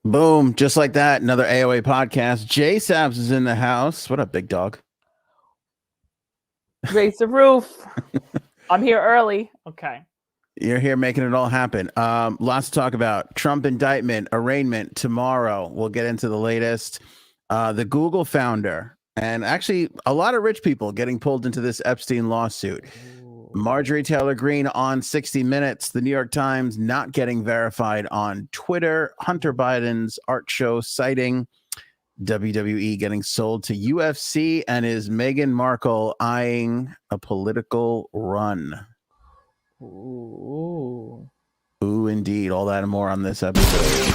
Boom. Just like that. Another AOA podcast. Jay Sabs is in the house. What up, big dog? Raise the roof. I'm here early. Okay. You're here making it all happen. Lots to talk about. Trump indictment, arraignment tomorrow. We'll get into the latest. The Google founder, and actually a lot of rich people getting pulled into this Epstein lawsuit. Marjorie Taylor Greene on 60 Minutes. The New York Times not getting verified on Twitter. Hunter Biden's art show sighting. WWE getting sold to UFC. And is Meghan Markle eyeing a political run? Ooh, indeed. All that and more on this episode.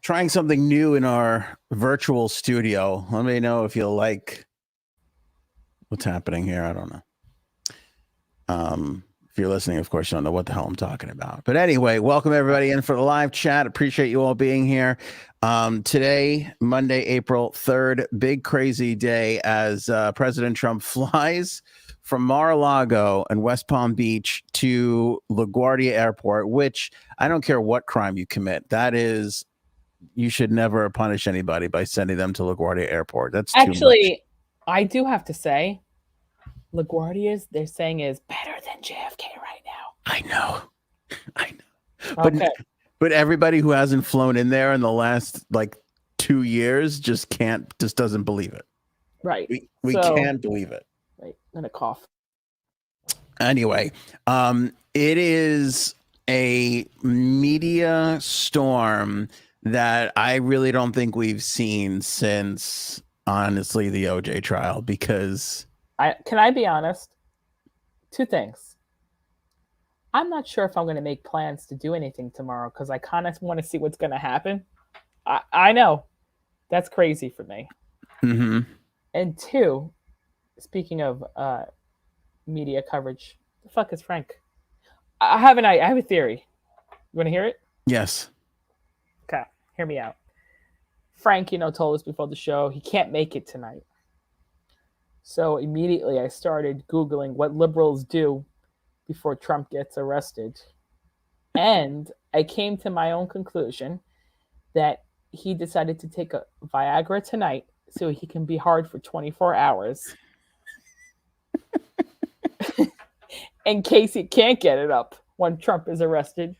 Trying something new in our virtual studio. Let me know if you like what's happening here. I don't know. If you're listening, of course, you don't know what the hell I'm talking about. But anyway, welcome everybody in for the live chat. Appreciate you all being here. Today, Monday, April 3rd, big crazy day as President Trump flies from Mar-a-Lago and West Palm Beach to LaGuardia Airport, which I don't care what crime you commit. That is, you should never punish anybody by sending them to LaGuardia Airport. That's actually, I do have to say, LaGuardia's, they're saying, is better than JFK right now. I know. Okay. But everybody who hasn't flown in there in the last like 2 years just doesn't believe it. Right. We can't believe it. Wait, I'm gonna cough. Anyway, it is a media storm that I really don't think we've seen since, honestly, the OJ trial, because can I be honest? Two things. I'm not sure if I'm going to make plans to do anything tomorrow because I kind of want to see what's going to happen. I know that's crazy for me. Mm-hmm. And two, speaking of media coverage, the fuck is Frank? I have a theory. You want to hear it? Yes. Okay, hear me out. Frank, told us before the show he can't make it tonight. So immediately I started Googling what liberals do before Trump gets arrested. And I came to my own conclusion that he decided to take a Viagra tonight so he can be hard for 24 hours. In case he can't get it up when Trump is arrested,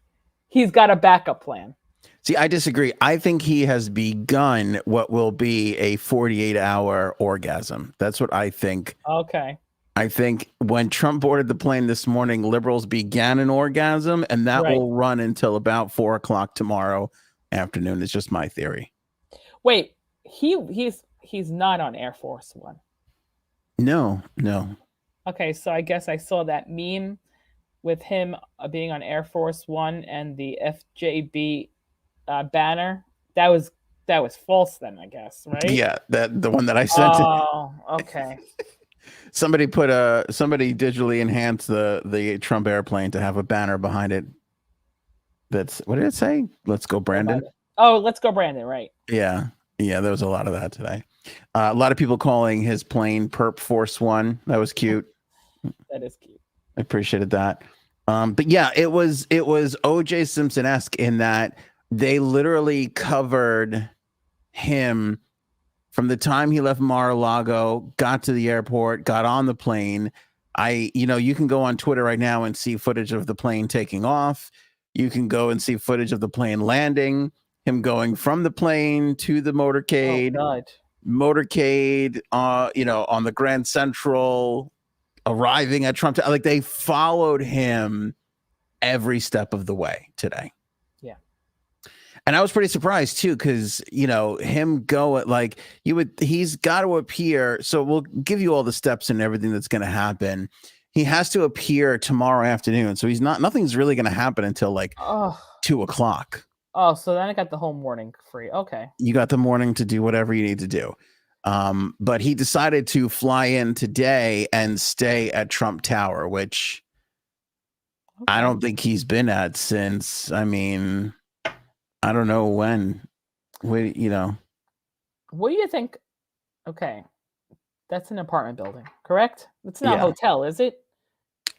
he's got a backup plan. See, I disagree. I think he has begun what will be a 48-hour orgasm. That's what I think. Okay. I think when Trump boarded the plane this morning, liberals began an orgasm, and that will run until about 4 o'clock tomorrow afternoon. It's just my theory. Wait, he's not on Air Force One. No. Okay, so I guess I saw that meme with him being on Air Force One and the FJB banner. That was false then, I guess, right? Yeah, the one that I sent. Oh, okay. Somebody digitally enhanced the Trump airplane to have a banner behind it. That's, what did it say? Let's go, Brandon. Oh, let's go, Brandon. Right. Yeah. There was a lot of that today. A lot of people calling his plane Perp Force One. That was cute. That is cute. I appreciated that. But yeah, it was O.J. Simpson-esque in that they literally covered him from the time he left Mar-a-Lago, got to the airport, got on the plane. You can go on Twitter right now and see footage of the plane taking off. You can go and see footage of the plane landing, him going from the plane to the motorcade. Oh, God. Motorcade, on the Grand Central, arriving at Trump. Like, they followed him every step of the way today. Yeah. And I was pretty surprised too, because him he's got to appear. So we'll give you all the steps and everything that's going to happen. He has to appear tomorrow afternoon. So nothing's really going to happen until 2 o'clock. Oh, so then I got the whole morning free. Okay. You got the morning to do whatever you need to do. But he decided to fly in today and stay at Trump Tower, which I don't think he's been at since, I don't know when. What do you think? Okay. That's an apartment building, correct? It's not a Yeah. hotel, is it?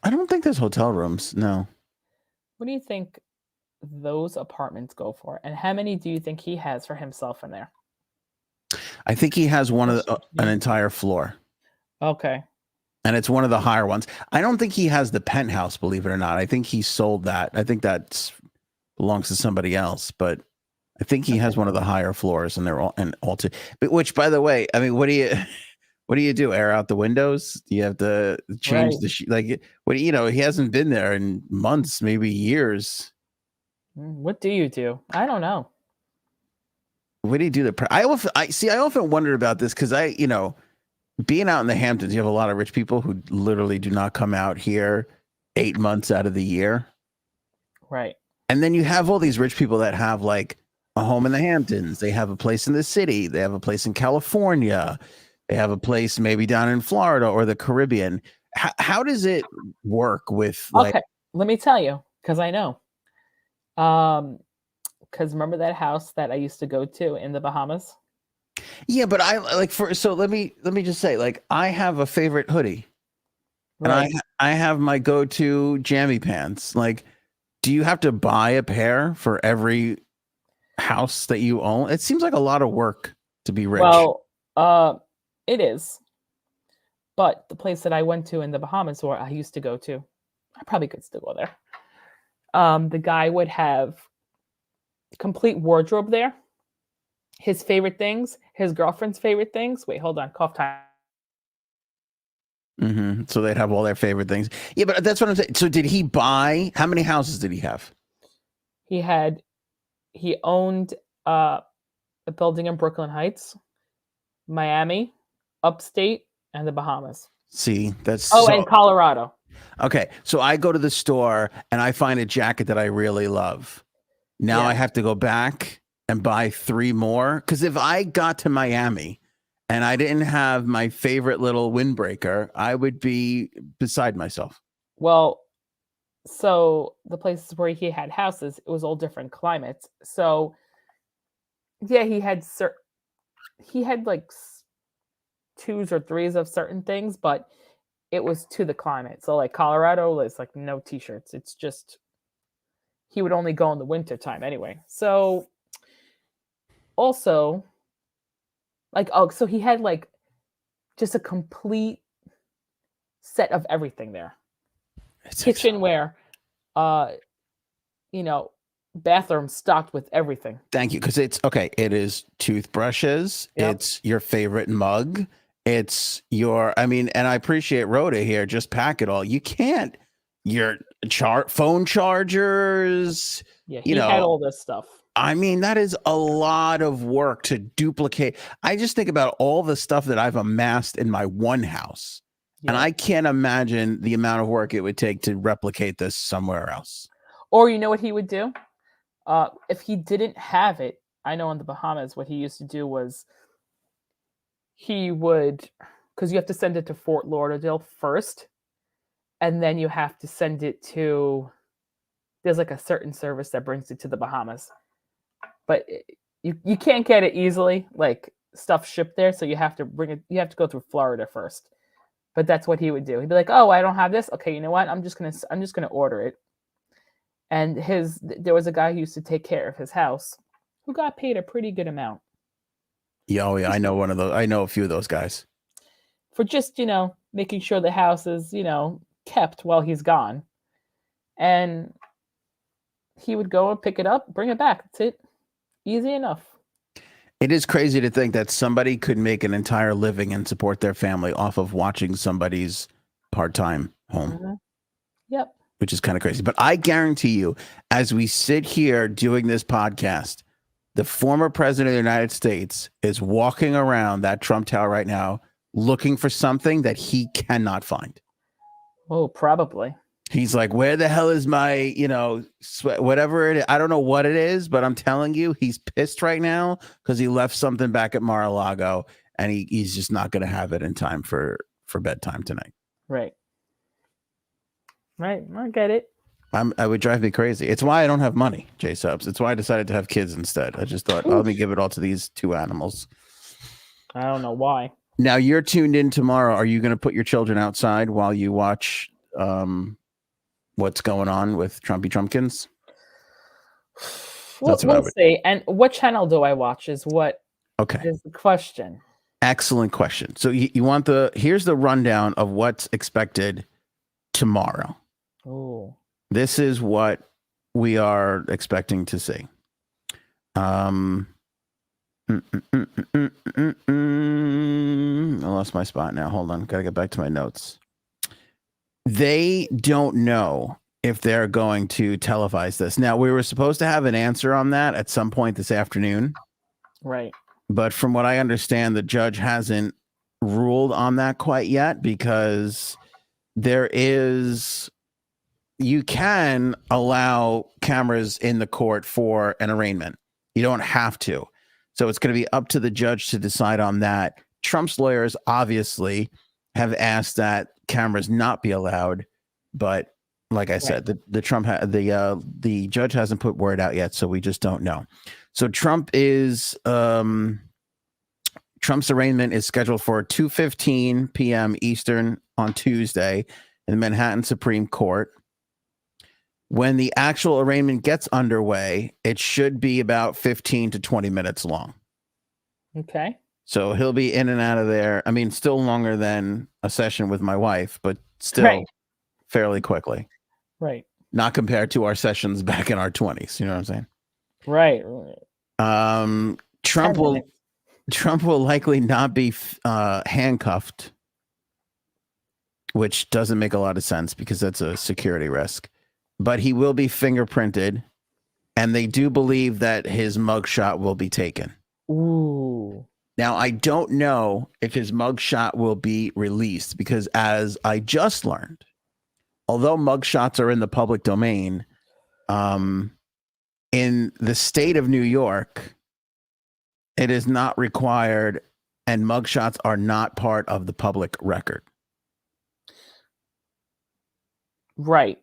I don't think there's hotel rooms. No. What do you think those apartments go for? And how many do you think he has for himself in there? I think he has one of an entire floor. Okay. And it's one of the higher ones. I don't think he has the penthouse, believe it or not. I think he sold that. I think that belongs to somebody else, but I think he has one of the higher floors, and they're all two. But which, by the way, I mean, what do you do? Air out the windows? Do you have to change the what do you know? He hasn't been there in months, maybe years. What do you do? I don't know. What do you do? I often wondered about this because being out in the Hamptons, you have a lot of rich people who literally do not come out here 8 months out of the year. Right. And then you have all these rich people that have like a home in the Hamptons. They have a place in the city. They have a place in California. They have a place maybe down in Florida or the Caribbean. How does it work with okay, let me tell you, because I know. Because remember that house that I used to go to in the Bahamas? Yeah, but let me just say, like, I have a favorite hoodie. Right. And I have my go-to jammy pants. Like, do you have to buy a pair for every house that you own? It seems like a lot of work to be rich. Well, it is. But the place that I went to in the Bahamas, where I used to go to, I probably could still go there. The guy would have complete wardrobe there. His favorite things, his girlfriend's favorite things. Wait, hold on. Cough time. Mm-hmm. So they'd have all their favorite things. Yeah, but that's what I'm saying. So did he buy? How many houses did he have? He owned a building in Brooklyn Heights, Miami, upstate, and the Bahamas. See, that's and Colorado. Okay, so I go to the store and I find a jacket that I really love. Now I have to go back and buy 3 more, because if I got to Miami and I didn't have my favorite little windbreaker, I would be beside myself. Well, so the places where he had houses, it was all different climates. So yeah, he had like 2s or 3s of certain things, but it was to the climate. So like Colorado is like no t-shirts. It's just he would only go in the winter time anyway. So also so he had like just a complete set of everything there. Kitchenware, bathroom stocked with everything. Thank you. Because it is toothbrushes. Yep. It's your favorite mug. It's and I appreciate Rhoda here. Just pack it all. You can't. Your phone chargers. Yeah, he had all this stuff. I mean, that is a lot of work to duplicate. I just think about all the stuff that I've amassed in my one house. Yeah. And I can't imagine the amount of work it would take to replicate this somewhere else. Or you know what he would do? If he didn't have it, I know in the Bahamas, what he used to do was he would, because you have to send it to Fort Lauderdale first, and then you have to send it to, there's like a certain service that brings it to the Bahamas. But you can't get it easily, like stuff shipped there, so you have to go through Florida first. But that's what he would do. He'd be like, "Oh, I don't have this. Okay, you know what? I'm just gonna order it." And there was a guy who used to take care of his house who got paid a pretty good amount. Yeah, I know one of those. I know a few of those guys. For just, making sure the house is, kept while he's gone. And he would go and pick it up, bring it back. That's it. Easy enough. It is crazy to think that somebody could make an entire living and support their family off of watching somebody's part-time home. Mm-hmm. Yep. Which is kind of crazy. But I guarantee you, as we sit here doing this podcast, the former president of the United States is walking around that Trump Tower right now looking for something that he cannot find. Oh, probably. He's like, where the hell is my, whatever it is. I don't know what it is, but I'm telling you, he's pissed right now because he left something back at Mar-a-Lago and he's just not going to have it in time for bedtime tonight. Right. Right. I get it. I would drive me crazy. It's why I don't have money, J-Subs. It's why I decided to have kids instead. I just thought, let me give it all to these 2 animals. I don't know why. Now you're tuned in tomorrow. Are you going to put your children outside while you watch what's going on with Trumpy Trumpkins? We'll see. And what channel do I watch is what is the question. Excellent question. So you want here's the rundown of what's expected tomorrow. Oh. This is what we are expecting to see. I lost my spot now. Hold on. Got to get back to my notes. They don't know if they're going to televise this. Now, we were supposed to have an answer on that at some point this afternoon. Right. But from what I understand, the judge hasn't ruled on that quite yet because you can allow cameras in the court for an arraignment. You don't have to. So it's going to be up to the judge to decide on that. Trump's lawyers obviously have asked that cameras not be allowed, but like I said, the judge hasn't put word out yet, so we just don't know. So Trump's arraignment is scheduled for 2:15 p.m. Eastern on Tuesday in the Manhattan Supreme Court. When the actual arraignment gets underway, it should be about 15 to 20 minutes long. Okay. So he'll be in and out of there. I mean, still longer than a session with my wife, but still fairly quickly. Right. Not compared to our sessions back in our 20s. You know what I'm saying? Right. Trump will likely not be handcuffed, which doesn't make a lot of sense because that's a security risk. But he will be fingerprinted, and they do believe that his mugshot will be taken. Ooh. Now, I don't know if his mugshot will be released because, as I just learned, although mugshots are in the public domain, in the state of New York, it is not required, and mugshots are not part of the public record. Right.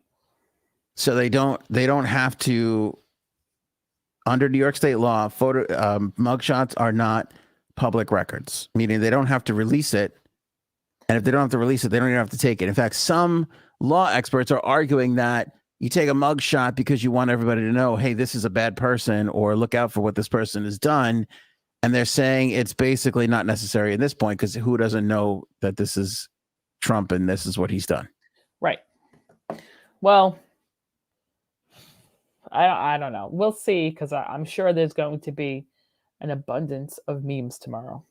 So they don't have to, under New York state law, mugshots are not public records, meaning they don't have to release it. And if they don't have to release it, they don't even have to take it. In fact, some law experts are arguing that you take a mugshot because you want everybody to know, hey, this is a bad person, or look out for what this person has done. And they're saying it's basically not necessary at this point because who doesn't know that this is Trump and this is what he's done? Right. Well, I don't know. We'll see, because I'm sure there's going to be an abundance of memes tomorrow.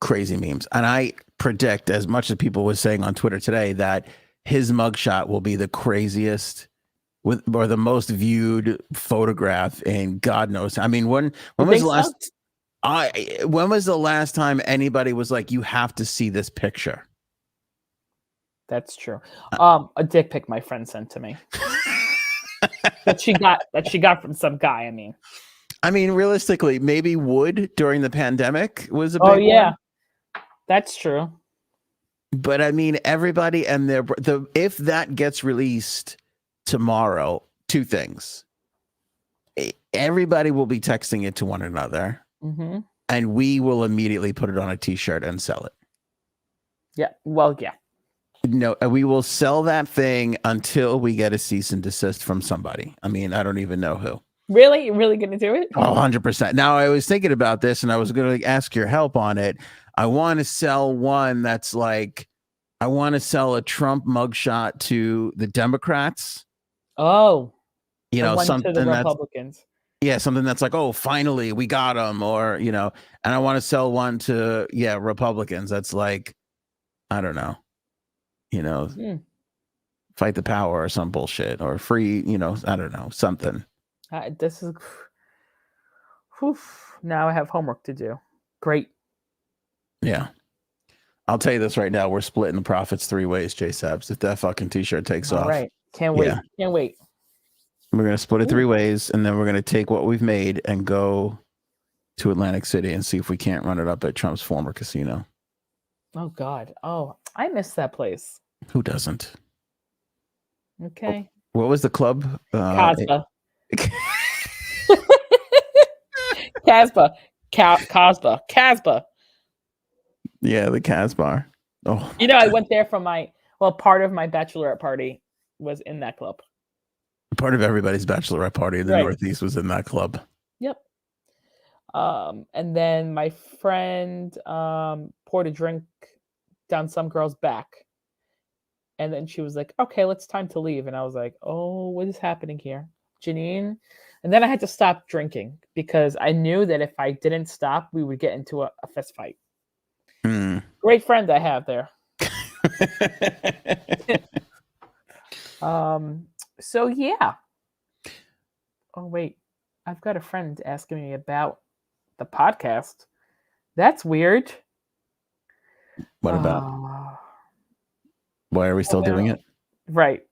Crazy memes. And I predict, as much as people were saying on Twitter today, that his mugshot will be the craziest or the most viewed photograph in God knows. I mean, when was the last when was the last time anybody was like, you have to see this picture? That's true. A dick pic my friend sent to me. that she got from some guy. I mean, realistically, maybe Wood during the pandemic was a big one. That's true. But I mean, everybody and if that gets released tomorrow, two things. Everybody will be texting it to one another, and we will immediately put it on a t-shirt and sell it. Yeah. Well, yeah. No, we will sell that thing until we get a cease and desist from somebody. I mean, I don't even know who. Really? You're really going to do it? Oh, 100%. Now, I was thinking about this, and I was going to ask your help on it. I want to sell one that's like, I want to sell a Trump mugshot to the Democrats. Oh. Something to the Republicans. Something that's like, oh, finally, we got him. Or, and I want to sell one to, Republicans. That's like, I don't know. Fight the power or some bullshit or free, I don't know, something. This is now I have homework to do. Great. Yeah. I'll tell you this right now. We're splitting the profits 3 ways, J Sabs. If that fucking t-shirt takes off. All right. Can't wait. Yeah. Can't wait. We're going to split it 3 ways, and then we're going to take what we've made and go to Atlantic City and see if we can't run it up at Trump's former casino. Oh, God. Oh, I miss that place. Who doesn't? Okay. What was the club? Casbah. Casbah. Casbah. Yeah, the Casbah. Oh, You know, I went there for part of my bachelorette party was in that club. part of everybody's bachelorette party in the Northeast was in that club. Yep. And then my friend poured a drink down some girl's back. And then she was like, okay, it's time to leave. And I was like, oh, what is happening here? Janine? And then I had to stop drinking because I knew that if I didn't stop, we would get into a fist fight. Great friend I have there. So yeah. Oh wait, I've got a friend asking me about the podcast. That's weird. What about? Why are we still doing it? Right.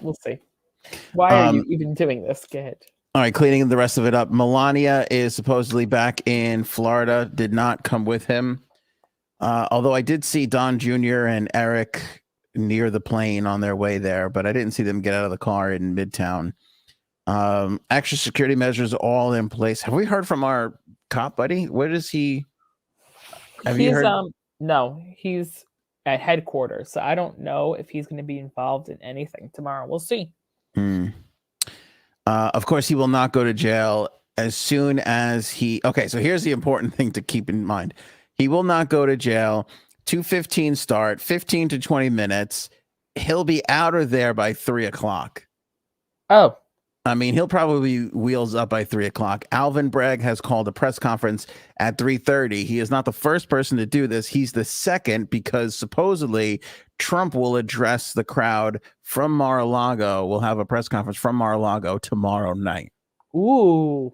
We'll see. Why are you even doing this? Go ahead. All right, cleaning the rest of it up. Melania is supposedly back in Florida, did not come with him. Although I did see Don Jr. and Eric near the plane on their way there, but I didn't see them get out of the car in Midtown. Extra security measures all in place. Have we heard from our cop buddy? Where is he? Have you heard? No, he's at headquarters. So I don't know if he's going to be involved in anything tomorrow. We'll see. Of course, he will not go to jail as soon as he. Okay, so here's the important thing to keep in mind. He will not go to jail. 2:15 start, 15 to 20 minutes. He'll be out of there by 3:00. Oh. I mean, he'll probably wheels up by 3:00. Alvin Bragg has called a press conference at 3:30. He is not the first person to do this. He's the second because supposedly Trump will address the crowd from Mar-a-Lago. We'll have a press conference from Mar-a-Lago tomorrow night. Ooh.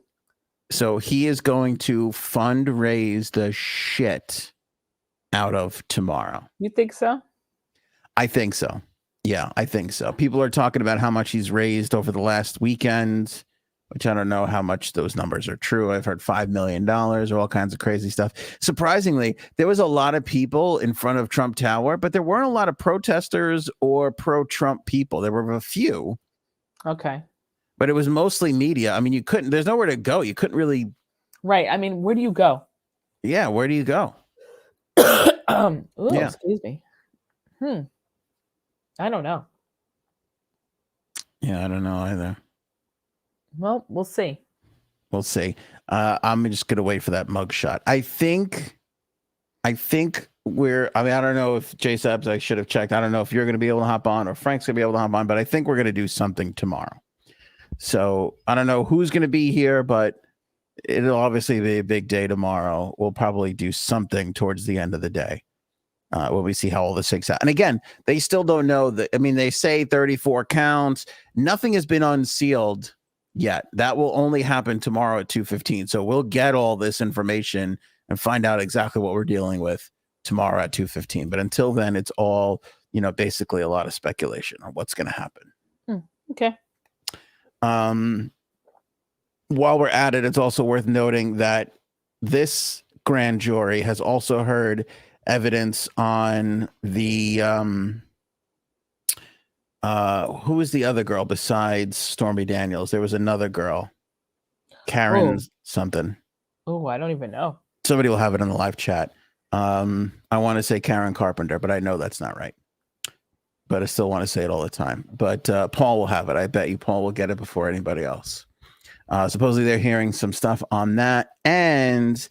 So he is going to fundraise the shit out of tomorrow. You think so? I think so. Yeah, I think so. People are talking about how much he's raised over the last weekend, which I don't know how much those numbers are true. I've heard $5 million or all kinds of crazy stuff. Surprisingly, there was a lot of people in front of Trump Tower, but there weren't a lot of protesters or pro-Trump people. There were a few. Okay. But it was mostly media. I mean, there's nowhere to go. You couldn't really. Right. I mean, where do you go? Yeah, where do you go? Yeah. Excuse me. I don't know. Yeah, I don't know either. Well, we'll see. We'll see. I'm just gonna wait for that mugshot. I think I don't know if J Sabs, I should have checked. I don't know if you're gonna be able to hop on or Frank's gonna be able to hop on, but I think we're gonna do something tomorrow. So I don't know who's gonna be here, but it'll obviously be a big day tomorrow. We'll probably do something towards the end of the day. When we see how all this shakes out. And again, they still don't know that. I mean, they say 34 counts. Nothing has been unsealed yet. That will only happen tomorrow at 2:15. So we'll get all this information and find out exactly what we're dealing with tomorrow at 2:15. But until then, it's all, basically a lot of speculation on what's going to happen. Okay. While we're at it, it's also worth noting that this grand jury has also heard evidence on the who was the other girl besides Stormy Daniels? There was another girl, Karen something. Oh, I don't even know. Somebody will have it in the live chat. I want to say Karen Carpenter, but I know that's not right. But I still want to say it all the time. But Paul will have it. I bet you Paul will get it before anybody else. Supposedly they're hearing some stuff on that, and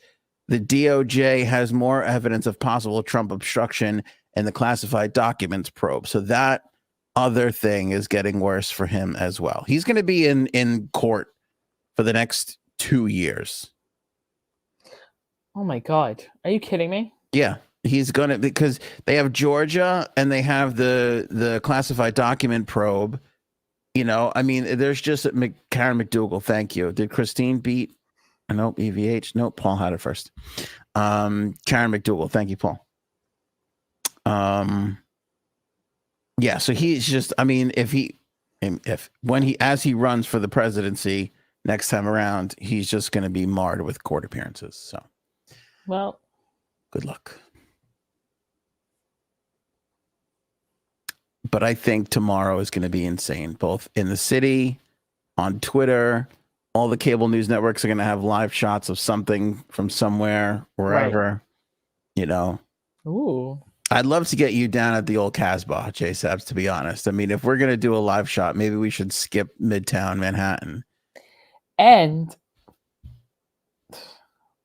the DOJ has more evidence of possible Trump obstruction in the classified documents probe. So that other thing is getting worse for him as well. He's going to be in court for the next 2 years. Oh my God. Are you kidding me? Yeah, he's going to, because they have Georgia and they have the classified document probe. I mean, there's just Karen McDougal. Thank you. Did Christine beat? Nope, EVH. Nope, Paul had it first. Karen McDougal. Thank you, Paul. Yeah, so he's just, I mean, as he runs for the presidency next time around, he's just going to be marred with court appearances. So, well, good luck. But I think tomorrow is going to be insane, both in the city, on Twitter, all the cable news networks are going to have live shots of something from somewhere, wherever, you know. Ooh. I'd love to get you down at the old Casbah, J Sabs, to be honest. I mean, if we're going to do a live shot, maybe we should skip Midtown Manhattan. And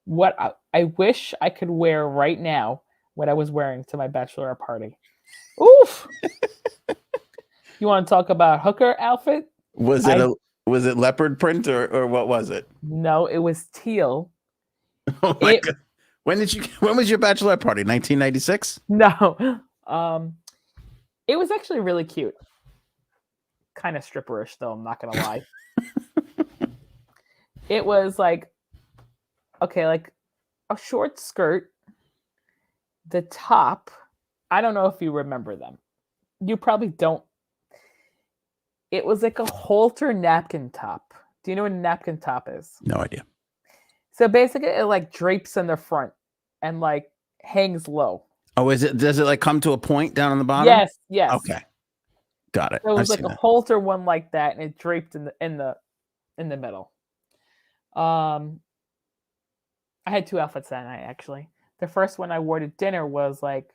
what I wish I could wear right now, what I was wearing to my bachelorette party. Oof. You want to talk about hooker outfit? Was it leopard print or what was it? No, it was teal. Oh my God. When was your bachelorette party? 1996? No. It was actually really cute. Kind of stripperish though, I'm not gonna lie. It was like like a short skirt. The top, I don't know if you remember them. You probably don't. It was like a halter napkin top. Do you know what a napkin top is? No idea. So basically it like drapes in the front and like hangs low. Oh, does it like come to a point down on the bottom? Yes, yes. Okay. Got it. So it was like a halter one like that, and it draped in the middle. I had two outfits that night actually. The first one I wore to dinner was like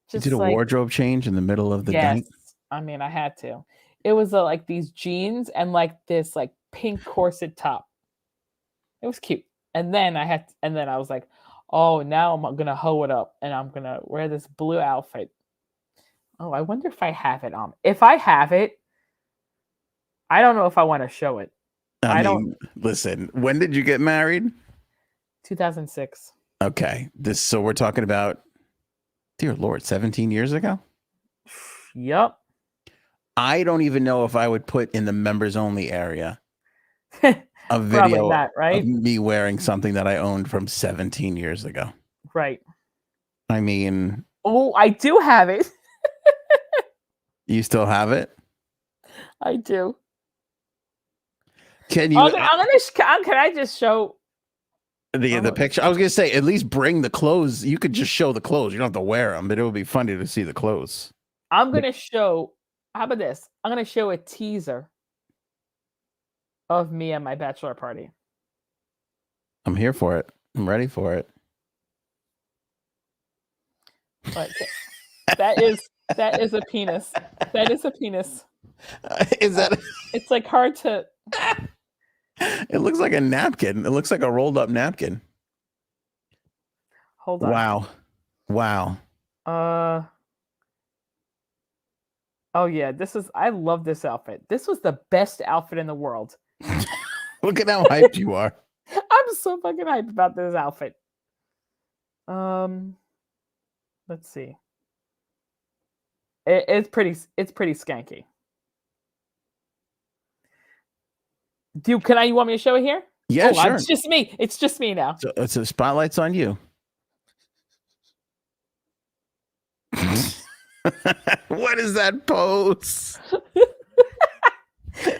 just you did a wardrobe change in the middle of the night? I mean, I had to. It was like these jeans and like this like pink corset top. It was cute. And then I was like, oh, now I'm gonna hoe it up and I'm gonna wear this blue outfit. Oh, I wonder if I have it on. If I have it, I don't know if I want to show it. I mean, listen, when did you get married? 2006. Okay. So we're talking about, dear Lord, 17 years ago? Yep. I don't even know if I would put in the members only area a video Probably not, right? of me wearing something that I owned from 17 years ago. Right. I mean. Oh, I do have it. You still have it? I do. Can you? Can I just show the picture? I was gonna say at least bring the clothes. You could just show the clothes. You don't have to wear them, but it would be funny to see the clothes. I'm gonna show. How about this? I'm gonna show a teaser of me at my bachelor party. I'm here for it. I'm ready for it. But that is a penis. That is a penis. Is that? It's like hard to. It looks like a napkin. It looks like a rolled up napkin. Hold on. Wow. Oh yeah, I love this outfit. This was the best outfit in the world. Look at how hyped you are. I'm so fucking hyped about this outfit. Let's see. It's pretty skanky. You want me to show it here? Yeah, sure. It's just me. It's just me now. So the spotlight's on you. What is that pose? The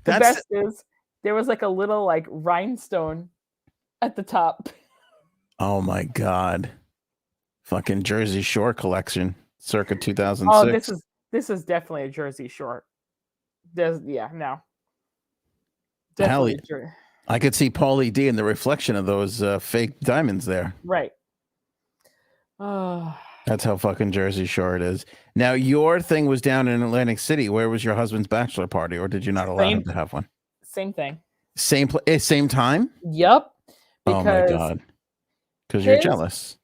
best is there was like a little like rhinestone at the top. Oh my God. Fucking Jersey Shore collection circa 2006. Oh, this is definitely a Jersey Shore. No. Definitely. Hell, I could see Paulie D in the reflection of those fake diamonds there. Right. That's how fucking Jersey Shore it is. Now, your thing was down in Atlantic City. Where was your husband's bachelor party, or did you not allow him to have one? Same thing. Same time? Yep. Oh my God. Because you're jealous.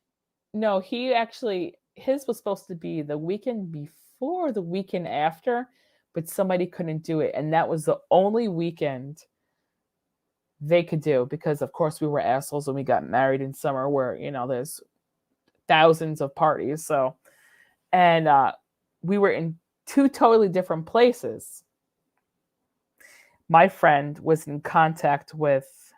No, his was supposed to be the weekend before or the weekend after, but somebody couldn't do it. And that was the only weekend they could do because, of course, we were assholes when we got married in summer where, there's thousands of parties. So, and we were in two totally different places. My friend was in contact with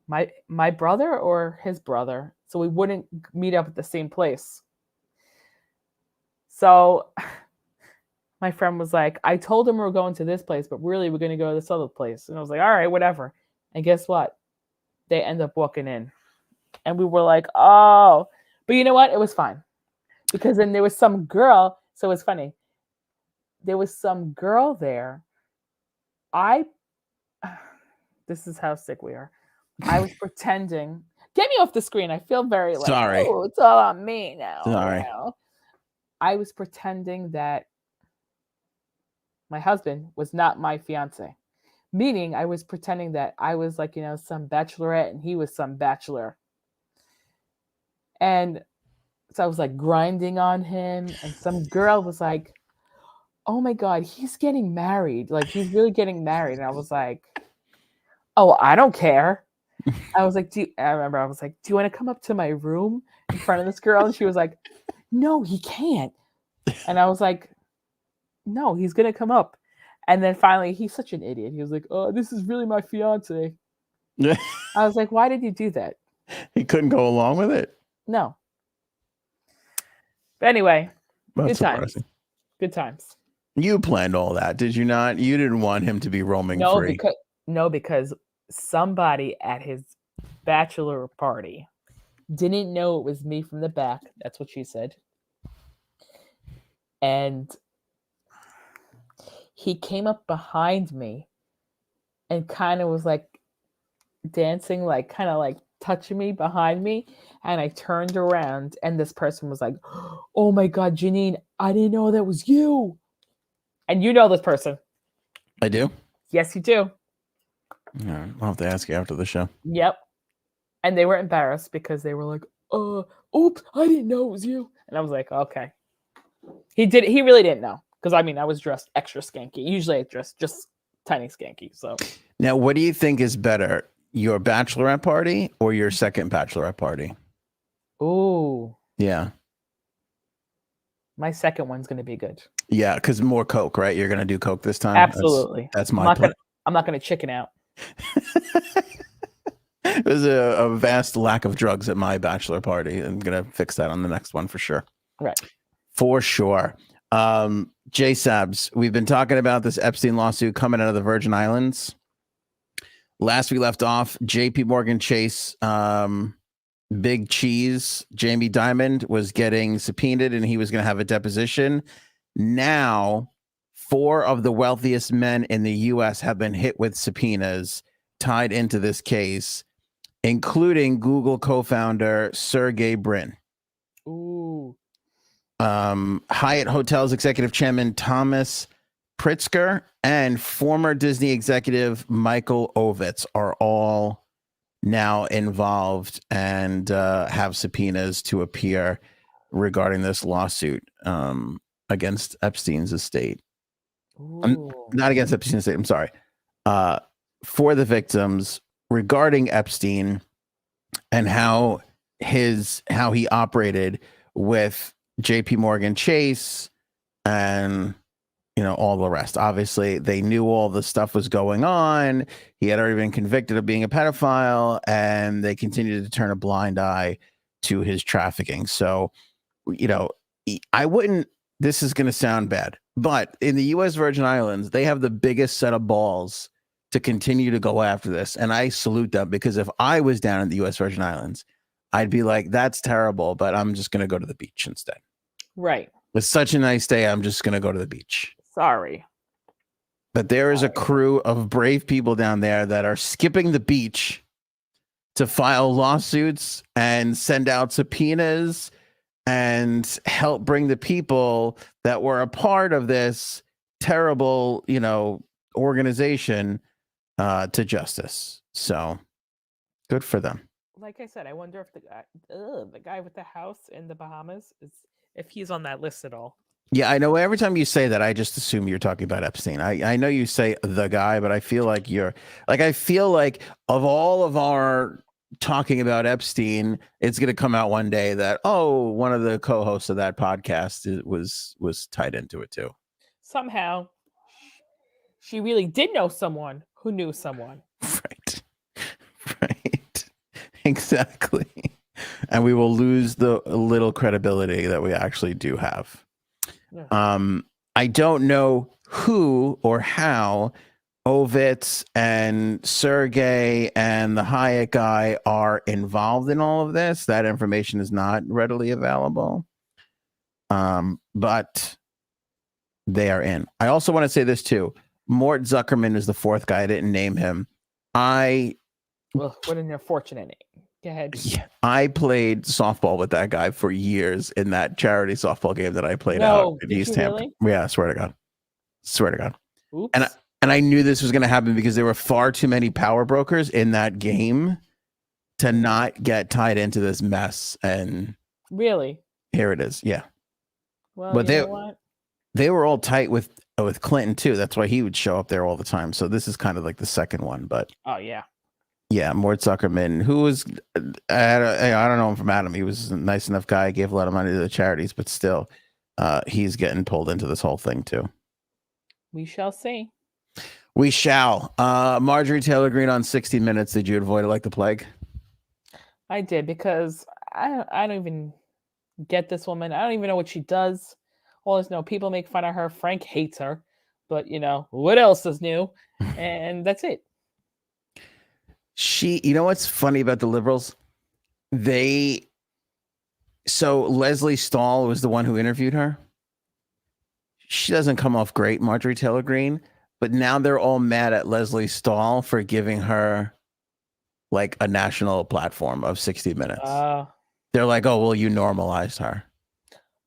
my brother or his brother, so we wouldn't meet up at the same place. So my friend was like, I told him we were going to this place, but really we're going to go to this other place. And I was like, all right, whatever. And guess what? They end up walking in. And we were like, oh. But you know what? It was fine. Because then there was some girl. So it's funny. There was some girl there. I This is how sick we are. I was pretending. Get me off the screen. I feel very like, Sorry. oh, it's all on me now. Sorry. Now. I was pretending that my husband was not my fiance. Meaning I was pretending that I was like, some bachelorette and he was some bachelor. And so I was like grinding on him, and some girl was like, oh my God, he's getting married. Like, he's really getting married. And I was like, oh, I don't care. I was like, I remember I was like, do you want to come up to my room in front of this girl? And she was like, no, he can't. And I was like, no, he's going to come up. And then finally, he's such an idiot. He was like, oh, this is really my fiance. I was like, why did you do that? He couldn't go along with it. No. But anyway, That's good times. surprising. Good times. You planned all that, did you not? You didn't want him to be roaming free. Because somebody at his bachelor party didn't know it was me from the back. That's what she said. And he came up behind me and kind of was like dancing, like kind of like touching me behind me. And I turned around and this person was like, oh my God, Janine, I didn't know that was you. And you know this person. I do? Yes, you do. Yeah, I'll have to ask you after the show. Yep. And they were embarrassed because they were like, oops, I didn't know it was you. And I was like, okay. He really didn't know. Because I was dressed extra skanky. Usually I dress just tiny skanky. So now, what do you think is better? Your bachelorette party or your second bachelorette party? Ooh. Yeah. My second one's going to be good. Yeah, because more Coke, right? You're going to do Coke this time? Absolutely. That's my plan. I'm not going to chicken out. There's a vast lack of drugs at my bachelor party. I'm going to fix that on the next one for sure. Right. For sure. J Sabs, we've been talking about this Epstein lawsuit coming out of the Virgin Islands. Last we left off, JP Morgan Chase, Big Cheese, Jamie Dimon was getting subpoenaed and he was going to have a deposition. Now, 4 of the wealthiest men in the U.S. have been hit with subpoenas tied into this case, including Google co-founder Sergey Brin. Ooh. Hyatt Hotels executive chairman Thomas Pritzker and former Disney executive Michael Ovitz are all now involved and have subpoenas to appear regarding this lawsuit against Epstein's estate. Not against Epstein's estate, I'm sorry. For the victims regarding Epstein and how he operated with JP Morgan Chase and all the rest. Obviously, they knew all the stuff was going on. He had already been convicted of being a pedophile, and they continued to turn a blind eye to his trafficking. So, I wouldn't, this is going to sound bad, but in the U.S. Virgin Islands, they have the biggest set of balls to continue to go after this. And I salute them, because if I was down in the U.S. Virgin Islands, I'd be like, that's terrible, but I'm just going to go to the beach instead. Right. It's such a nice day. I'm just going to go to the beach. Sorry. But there is a crew of brave people down there that are skipping the beach to file lawsuits and send out subpoenas and help bring the people that were a part of this terrible, organization to justice. So good for them. Like I said, I wonder if the guy with the house in the Bahamas if he's on that list at all. Yeah, I know. Every time you say that, I just assume you're talking about Epstein. I know you say the guy, but I feel like of all of our talking about Epstein, it's going to come out one day that, one of the co-hosts of that podcast was tied into it too. Somehow she really did know someone who knew someone. Right. Exactly. And we will lose the little credibility that we actually do have. Yeah. I don't know who or how Ovitz and Sergey and the Hyatt guy are involved in all of this. That information is not readily available. But they are in. I also want to say this too. Mort Zuckerman is the 4th guy. I didn't name him. Well, what an unfortunate name. Go ahead. I played softball with that guy for years in that charity softball game that I played out in Did East you Hampton. really? Yeah, I swear to God. Swear to God. Oops. And I knew this was going to happen because there were far too many power brokers in that game to not get tied into this mess. And really, here it is. Yeah. well, But you know what? they were all tight with Clinton too. That's why he would show up there all the time. So this is kind of like the second one. But Oh yeah. yeah, Mort Zuckerman, who was, I don't know him from Adam. He was a nice enough guy, gave a lot of money to the charities, but still, he's getting pulled into this whole thing too. We shall see. We shall. Marjorie Taylor Greene on 60 Minutes. Did you avoid it like the plague? I did, because I don't even get this woman. I don't even know what she does. All I know, people make fun of her. Frank hates her, but what else is new? And that's it. You know what's funny about the liberals? So Leslie Stahl was the one who interviewed her. She doesn't come off great, Marjorie Taylor Greene, but now they're all mad at Leslie Stahl for giving her like a national platform of 60 Minutes. They're like, oh, well, you normalized her.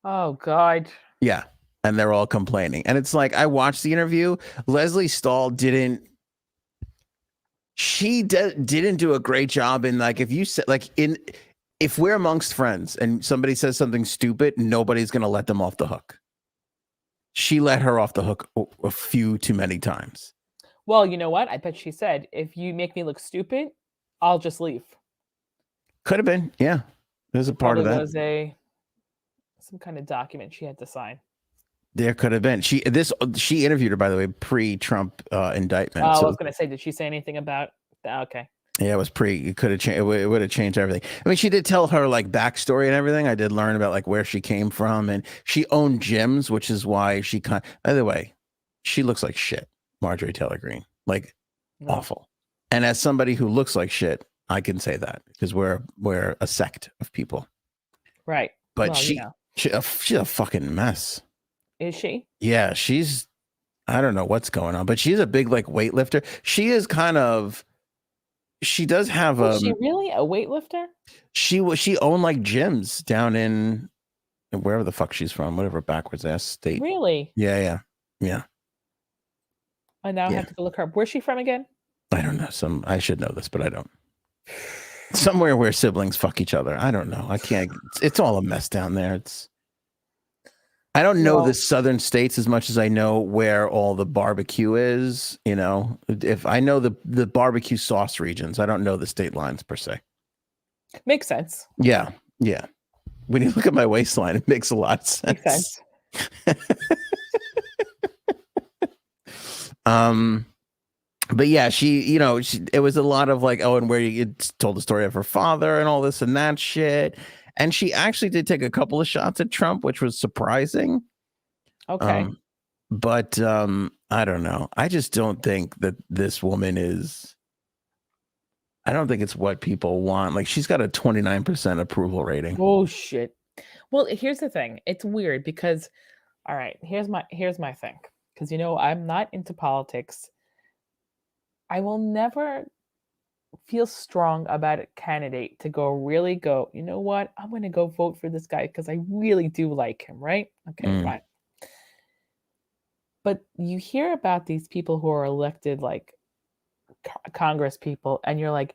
Oh, God. Yeah. And they're all complaining. And it's like, I watched the interview. Leslie Stahl didn't do a great job in, like, if you said, like, if we're amongst friends and somebody says something stupid, nobody's going to let them off the hook. She let her off the hook a few too many times. Well, you know what? I bet she said, if you make me look stupid, I'll just leave. Could have been. Yeah. There's a part of that. Was some kind of document she had to sign. There could have been. She interviewed her, by the way, pre-Trump indictment. I was going to say, did she say anything about that? Okay. Yeah, it was it could have changed. It would have changed everything. I mean, she did tell her like backstory and everything. I did learn about like where she came from, and she owned gyms, which is why she by the way, she looks like shit, Marjorie Taylor Greene, like awful. And as somebody who looks like shit, I can say that because we're a sect of people, right? But she's a fucking mess. Is she? Yeah, I don't know what's going on, but she's a big like weightlifter. She is kind of. She does have Is she really a weightlifter? She owned like gyms down in wherever the fuck she's from, whatever backwards ass state. Really? Yeah. I now have to go look her up. Where's she from again? I don't know. I should know this, but I don't. Somewhere where siblings fuck each other. I don't know. I can't. It's all a mess down there. I don't know the southern states as much as I know where all the barbecue is. If I know the barbecue sauce regions, I don't know the state lines per se. Makes sense. Yeah. When you look at my waistline, it makes a lot of sense. Makes sense. But yeah, it was a lot of like, and where you told the story of her father and all this and that shit. And she actually did take a couple of shots at Trump, which was surprising. Okay. But I don't know. I just don't think that this woman I don't think it's what people want. Like, she's got a 29% approval rating. Oh, shit. Well, here's the thing. It's weird because, all right, here's my thing. Because, I'm not into politics. I will never feel strong about a candidate to go, you know what? I'm going to go vote for this guy because I really do like him, right? Okay, fine. But you hear about these people who are elected like Congress people, and you're like,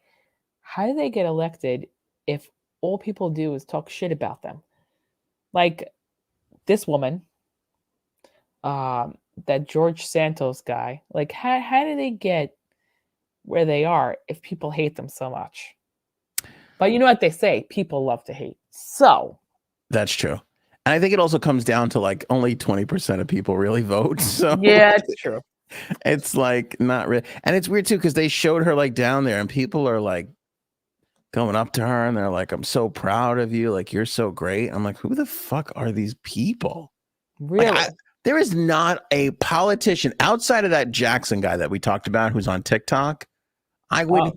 how do they get elected if all people do is talk shit about them? Like this woman, that George Santos guy, like how do they get where they are if people hate them so much? But you know what they say, people love to hate. So that's true. And I think it also comes down to like only 20% of people really vote. So yeah, it's true. It's like not really. And it's weird too, because they showed her like down there and people are like going up to her and they're like, I'm so proud of you. Like, you're so great. I'm like, who the fuck are these people? Really? Like, there is not a politician outside of that Jackson guy that we talked about who's on TikTok. I would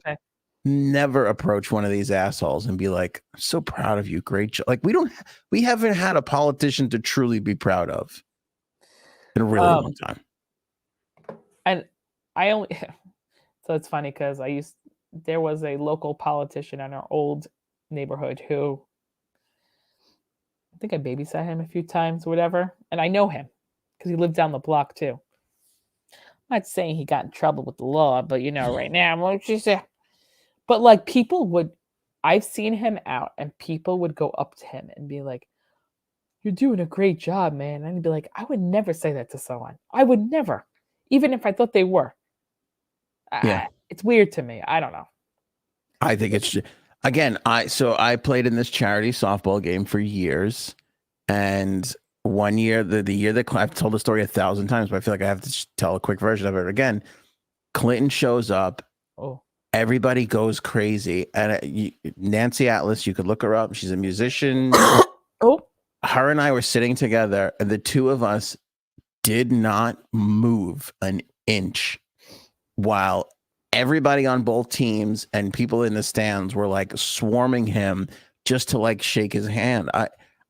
never approach one of these assholes and be like, I'm so proud of you. Great job. Like, we haven't had a politician to truly be proud of in a really long time. And it's So it's funny because there was a local politician in our old neighborhood who I think I babysat him a few times or whatever. And I know him because he lived down the block too. I'm not saying he got in trouble with the law, but right now, I'm like, but like I've seen him out and people would go up to him and be like, "You're doing a great job, man." And I'd be like, I would never say that to someone. I would never, even if I thought they were. Yeah. It's weird to me. I don't know. I think it's again. I played in this charity softball game for years, and one year, the year that I've told the story 1,000 times, but I feel like I have to tell a quick version of it again. Clinton shows up. Oh, Everybody goes crazy, and Nancy Atlas, you could look her up. She's a musician. oh, Her and I were sitting together, and the two of us did not move an inch while everybody on both teams and people in the stands were like swarming him just to like shake his hand.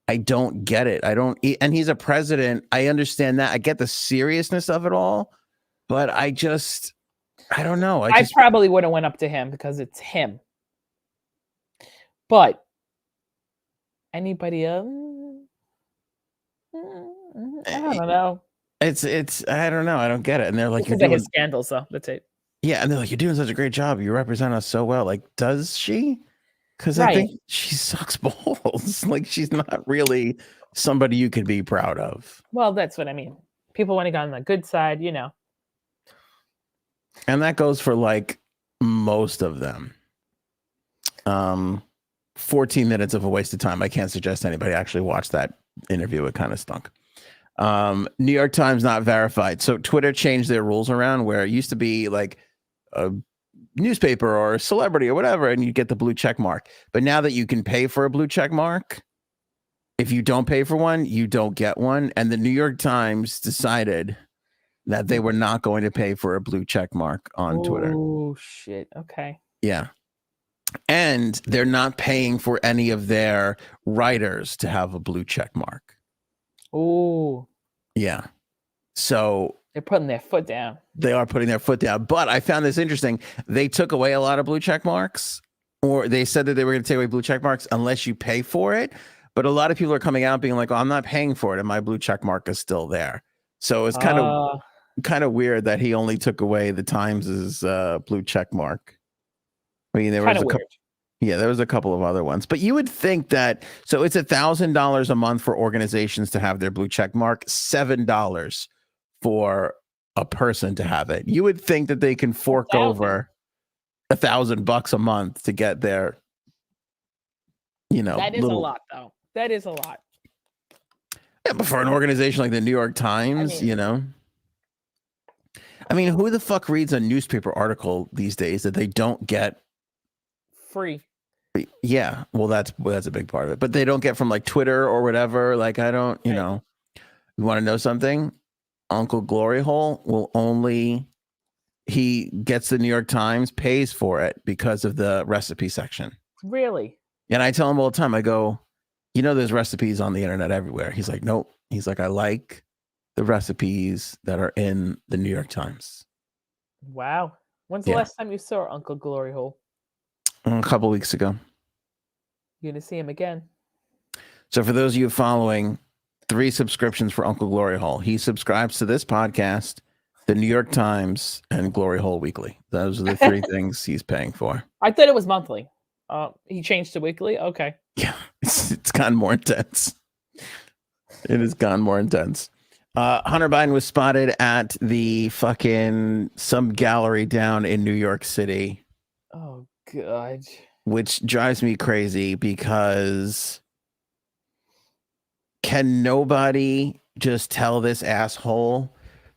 I don't get it. And he's a president. I understand that. I get the seriousness of it all, but I don't know. I probably would have went up to him because it's him. But anybody else? I don't know. It's I don't know. I don't get it. And they're like, you're doing his scandals, though. That's it. Yeah, and they're like, you're doing such a great job. You represent us so well. Like, does she? Because Right. I think she sucks balls. Like, she's not really somebody you could be proud of. Well, that's what I mean. People want to go on the good side, And that goes for like most of them. 14 minutes of a waste of time. I can't suggest anybody actually watch that interview. It kind of stunk. New York Times not verified. So Twitter changed their rules around where it used to be like a newspaper or a celebrity or whatever, and you get the blue check mark. But now that you can pay for a blue check mark, if you don't pay for one, you don't get one. And the New York Times decided that they were not going to pay for a blue check mark on Twitter. Oh, shit. Okay. Yeah. And they're not paying for any of their writers to have a blue check mark. Oh. Yeah. So they're putting their foot down. They are putting their foot down. But I found this interesting. They took away a lot of blue check marks, or they said that they were going to take away blue check marks unless you pay for it. But a lot of people are coming out being like, oh, I'm not paying for it, and my blue check mark is still there. So it's kind of weird that he only took away the Times's blue check mark. I mean, there was a couple of other ones, but you would think that. So it's $1,000 a month for organizations to have their blue check mark, $7 for a person to have it. You would think that they can fork over $1,000 a month to get their, that is a lot, though. That is a lot. Yeah, but for an organization like the New York Times, I mean, who the fuck reads a newspaper article these days that they don't get free? Yeah, well, that's a big part of it, but they don't get from like Twitter or whatever. Like, I don't, you want to know something? Uncle Glory Hole he gets the New York Times, pays for it because of the recipe section. Really? And I tell him all the time, I go, there's recipes on the internet everywhere. He's like, nope. He's like, I like the recipes that are in the New York Times. Wow. When's the last time you saw Uncle Glory Hole? A couple weeks ago. You're going to see him again. So for those of you following, 3 subscriptions for Uncle Glory Hole. He subscribes to this podcast, the New York Times, and Glory Hole Weekly. Those are the 3 things he's paying for. I thought it was monthly. He changed to weekly? Okay. Yeah, it's gotten more intense. It has gone more intense. Hunter Biden was spotted at the some gallery down in New York City. Oh, God. Which drives me crazy because can nobody just tell this asshole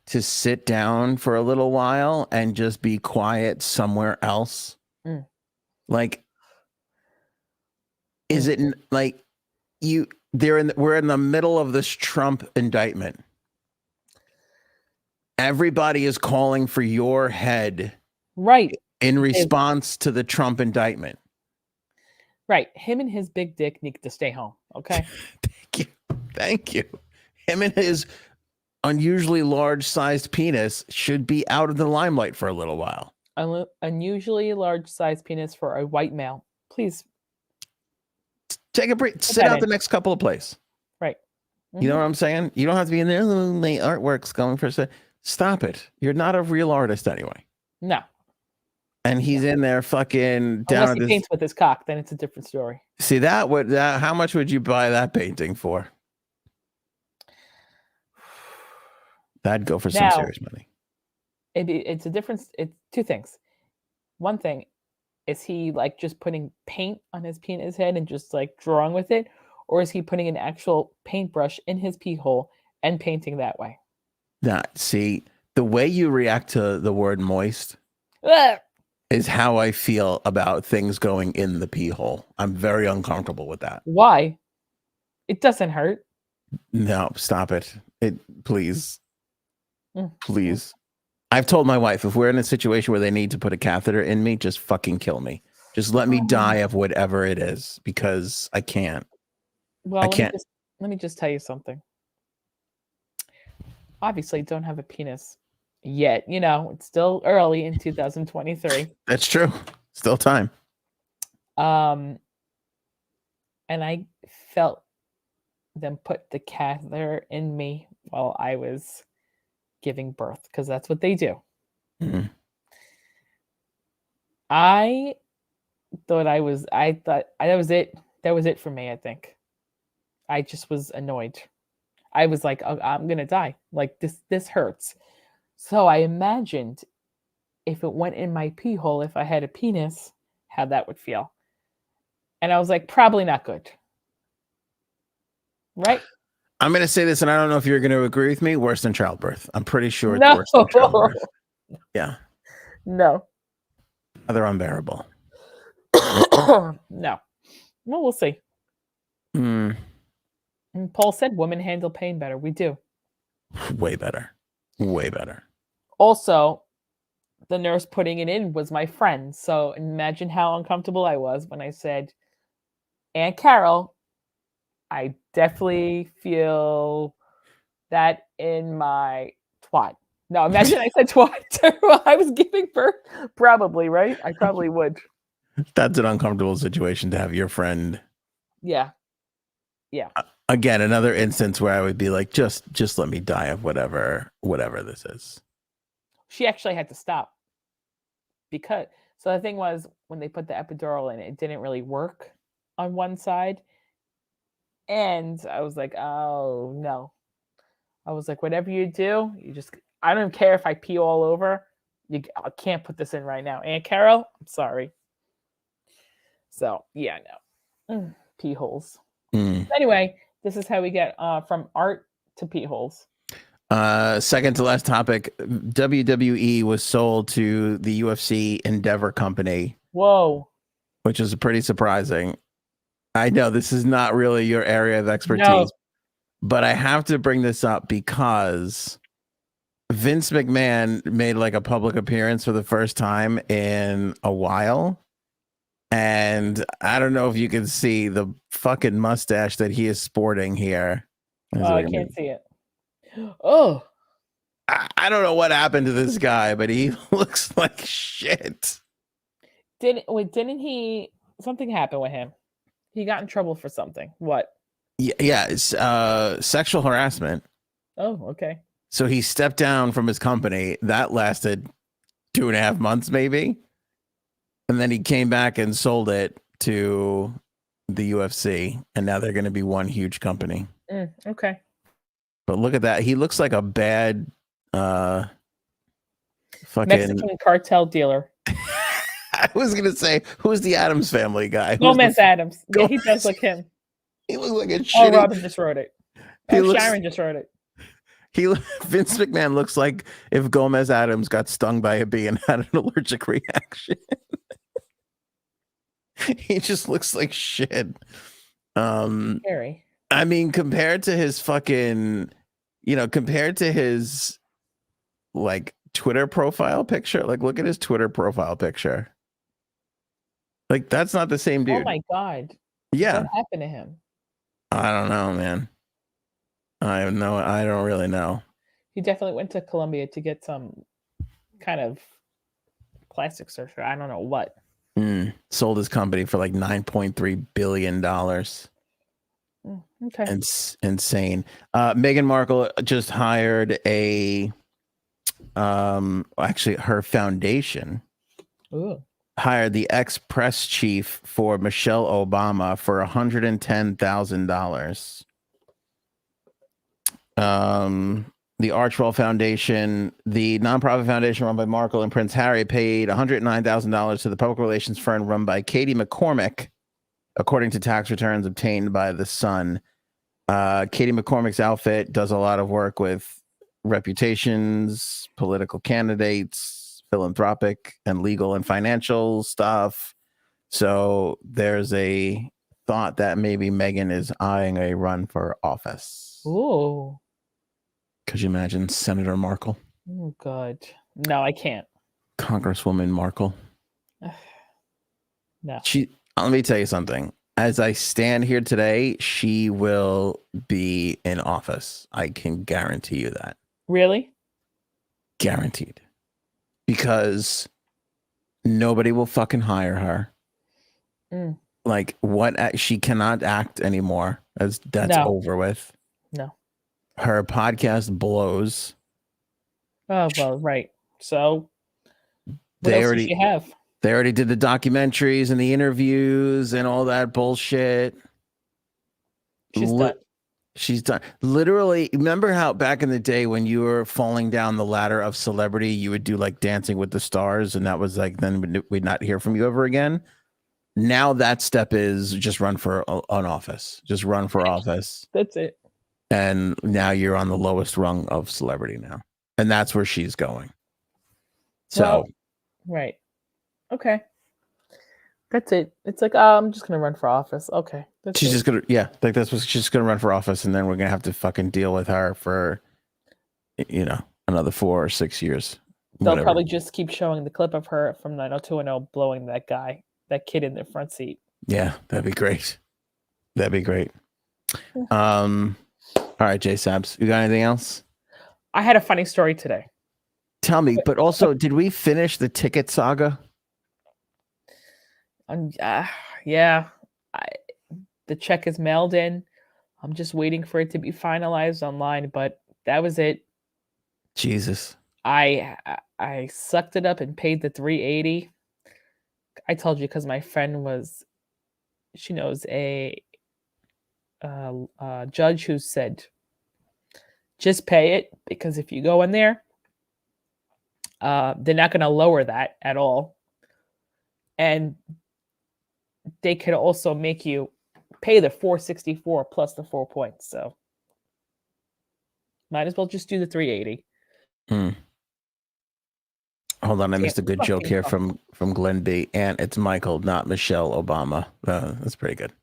to sit down for a little while and just be quiet somewhere else? Like, is it like we're in the middle of this Trump indictment. Everybody is calling for your head. Right. In response to the Trump indictment. Right. Him and his big dick need to stay home. Okay. Thank you. Him and his unusually large sized penis should be out of the limelight for a little while. Unusually large size penis for a white male. Please Take a break. Sit that out in. the next couple of plays. Right. You know what I'm saying? You don't have to be in there. "Oh, my artwork's going for a second." Stop it. You're not a real artist anyway. No. And he's in there fucking down Unless at he this. paints with his cock, then it's a different story. See, how much would you buy that painting for? That'd go for some Now, serious money. It's a difference. It's two things. One thing, is he like just putting paint on his penis head and just like drawing with it? Or is he putting an actual paintbrush in his pee hole and painting that way? Now, see, the way you react to the word moist Ugh! is how I feel about things going in the pee hole. I'm very uncomfortable with that. Why? It doesn't hurt. No, stop it. Please. Mm. Please. I've told my wife, if we're in a situation where they need to put a catheter in me, just fucking kill me. Just let me die of whatever it is, because I can't. Well, I can't. Let me just tell you something. Obviously, don't have a penis yet. You know, it's still early in 2023. That's true. Still time. And I felt them put the catheter in me while I was giving birth, because that's what they do. Mm-hmm. I thought that was it. That was it for me, I think. I just was annoyed. I was like, oh, I'm gonna die. Like this hurts. So I imagined if it went in my pee hole, if I had a penis, how that would feel. And I was like, probably not good. Right? I'm going to say this, and I don't know if you're going to agree with me. Worse than childbirth. I'm pretty sure it's worse than childbirth. Yeah. No. They're unbearable. No. Well, we'll see. Mm. And Paul said women handle pain better. We do. Way better. Way better. Also, the nurse putting it in was my friend. So imagine how uncomfortable I was when I said, Aunt Carol, I definitely feel that in my twat. No, imagine I said twat while I was giving birth. Probably, right? I probably would. That's an uncomfortable situation to have your friend. Yeah. Yeah. Again, another instance where I would be like, just let me die of whatever this is. She actually had to stop. So the thing was, when they put the epidural in, it didn't really work on one side. And I was like, oh, no. I was like, whatever you do, I don't care if I pee all over. I can't put this in right now. Aunt Carol, I'm sorry. So, yeah, no. Pee holes. Anyway, this is how we get from art to pee holes. Second to last topic, WWE was sold to the UFC Endeavor company. Whoa. Which is pretty surprising. I know this is not really your area of expertise, no. But I have to bring this up because Vince McMahon made like a public appearance for the first time in a while. And I don't know if you can see the fucking mustache that he is sporting here. Oh, I can't see it. Oh. I don't know what happened to this guy, but he looks like shit. Didn't he? Something happened with him. He got in trouble for something. What? Yeah, it's sexual harassment. Oh, okay. So he stepped down from his company. That lasted 2.5 months, maybe. And then he came back and sold it to the UFC. And now they're going to be one huge company. Okay. But look at that. He looks like a bad fucking Mexican cartel dealer. I was going to say, who's the Addams Family guy? Gomez Addams. Yeah, he does look him. He looks like a shitty... Oh, Robin just wrote it. Sharon just wrote it. Vince McMahon looks like if Gomez Addams got stung by a bee and had an allergic reaction. He just looks like shit. Scary. I mean, compared to his fucking, compared to his like Twitter profile picture, like look at his Twitter profile picture. Like that's not the same dude. Oh my God. Yeah. What happened to him? I don't know, man. I don't really know. He definitely went to Colombia to get some kind of plastic surgery. I don't know what. Sold his company for like $9.3 billion. Okay. It's insane. Meghan Markle just hired actually her foundation Ooh. hired the ex-press chief for Michelle Obama for $110,000. The Archwell Foundation, the nonprofit foundation run by Markle and Prince Harry, paid $109,000 to the public relations firm run by Katie McCormick, according to tax returns obtained by The Sun. Katie McCormick's outfit does a lot of work with reputations, political candidates, philanthropic and legal and financial stuff. So there's a thought that maybe Meghan is eyeing a run for office. Ooh. Could you imagine Senator Markle? Oh, God. No, I can't. Congresswoman Markle. No. Let me tell you something. As I stand here today, she will be in office. I can guarantee you that. Really? Guaranteed. Because nobody will fucking hire her. Like, what? She cannot act anymore. That's over with. No. Her podcast blows. Oh, well, right. So what else does she have? They already did the documentaries and the interviews and all that bullshit. She's done. She's done. Literally, remember how back in the day when you were falling down the ladder of celebrity, you would do like Dancing with the Stars, and that was like, then we'd not hear from you ever again. Now that step is just run for an office. Just run for office. That's it. And now you're on the lowest rung of celebrity now. And that's where she's going. So, well, right. Okay. That's it. It's like, I'm just going to run for office. Okay. She's just going to, like that's what she's going to run for office. And then we're going to have to fucking deal with her for, another 4 or 6 years. They'll probably just keep showing the clip of her from 90210 blowing that kid in the front seat. Yeah, that'd be great. That'd be great. All right, J Sabs, you got anything else? I had a funny story today. Tell me, but also, did we finish the ticket saga? Yeah. The check is mailed in. I'm just waiting for it to be finalized online, but that was it. Jesus. I sucked it up and paid the $380. I told you because my friend she knows a judge who said, just pay it, because if you go in there, they're not going to lower that at all. And they could also make you pay the $464 plus the 4 points. So might as well just do the $380. Hold on, I missed a good joke here from Glenn B. And it's Michael, not Michelle Obama. That's pretty good.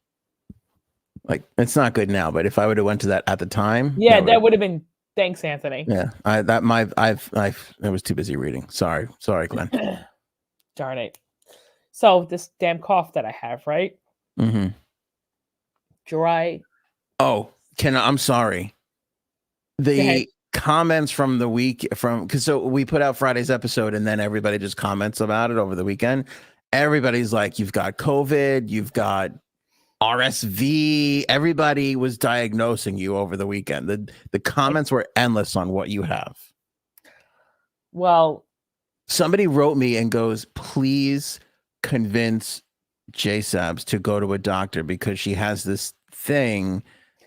Like, it's not good now, but if I would have went to that at the time, that would have been. Thanks, Anthony. Yeah, I was too busy reading. Sorry, Glenn. Darn it. So this damn cough that I have, right? Mm-hmm. Dry. Oh, I'm sorry. The comments from the week so we put out Friday's episode and then everybody just comments about it over the weekend. Everybody's like, you've got COVID, you've got RSV. Everybody was diagnosing you over the weekend. The comments were endless on what you have. Well, somebody wrote me and goes, please convince J Sabs to go to a doctor because she has this thing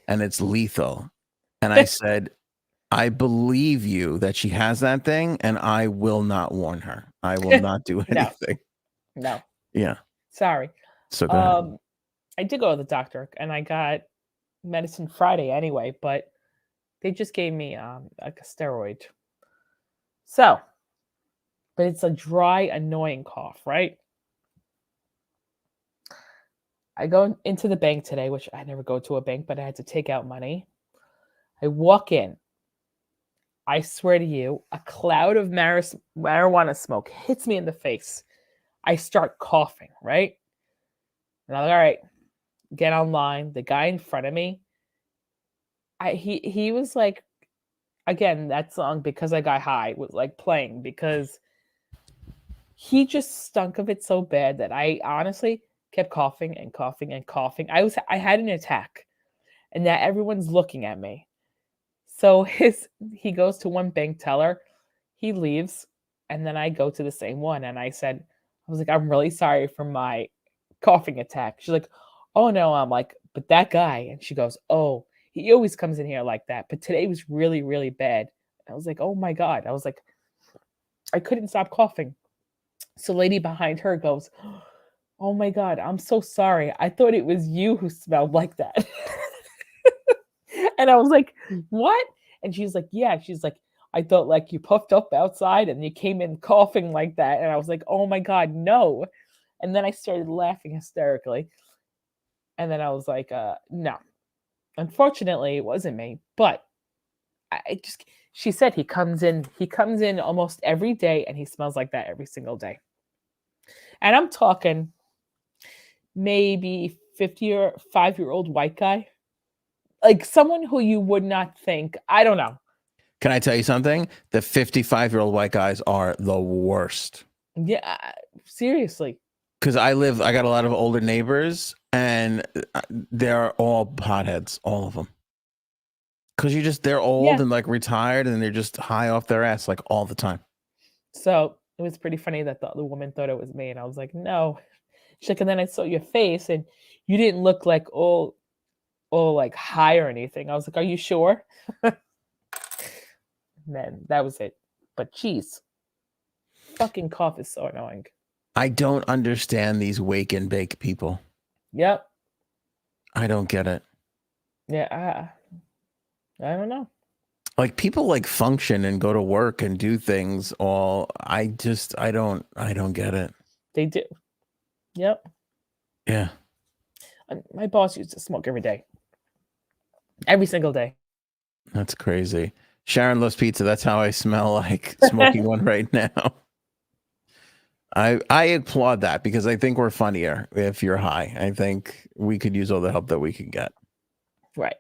and it's lethal. And I said, I believe you that she has that thing, and I will not warn her. I will not do anything. No. Yeah. Sorry. So go ahead. I did go to the doctor and I got medicine Friday anyway, but they just gave me like a steroid. So, but it's a dry, annoying cough, right? I go into the bank today, which I never go to a bank, but I had to take out money. I walk in. I swear to you, a cloud of marijuana smoke hits me in the face. I start coughing, right? And I'm like, all right, get online. The guy in front of me, he was like, again, that song, Because I Got High, was like playing because He just stunk of it so bad that I honestly kept coughing and coughing and coughing. I had an attack, and now everyone's looking at me. So he goes to one bank teller, he leaves, and then I go to the same one, and I was like, I'm really sorry for my coughing attack. She's like, oh no. I'm like, but that guy. And she goes, oh, he always comes in here like that, but today was really, really bad. I was like, oh my God. I was like, I couldn't stop coughing. So lady behind her goes, oh my God, I'm so sorry. I thought it was you who smelled like that. And I was like, what? And she's like, yeah. She's like, I thought like you puffed up outside and you came in coughing like that. And I was like, oh my God, no. And then I started laughing hysterically. And then I was like, no. Unfortunately, it wasn't me. But she said he comes in almost every day and he smells like that every single day. And I'm talking maybe 55-year-old white guy. Like someone who you would not think, I don't know. Can I tell you something? The 55-year-old white guys are the worst. Yeah, seriously. Because I got a lot of older neighbors, and they're all potheads, all of them. Because they're old and like retired, and they're just high off their ass like all the time. So it was pretty funny that the other woman thought it was me, and I was like, no. She's like, and then I saw your face, and you didn't look like all like high or anything. I was like, are you sure? And then that was it. But geez, fucking cough is so annoying. I don't understand these wake and bake people. Yep. I don't get it. Yeah, I don't know. Like people like function and go to work and do things all. I don't get it. They do. Yep. Yeah. My boss used to smoke every day. Every single day. That's crazy. Sharon loves pizza. That's how I smell like smoking one right now. I applaud that because I think we're funnier if you're high. I think we could use all the help that we can get. Right.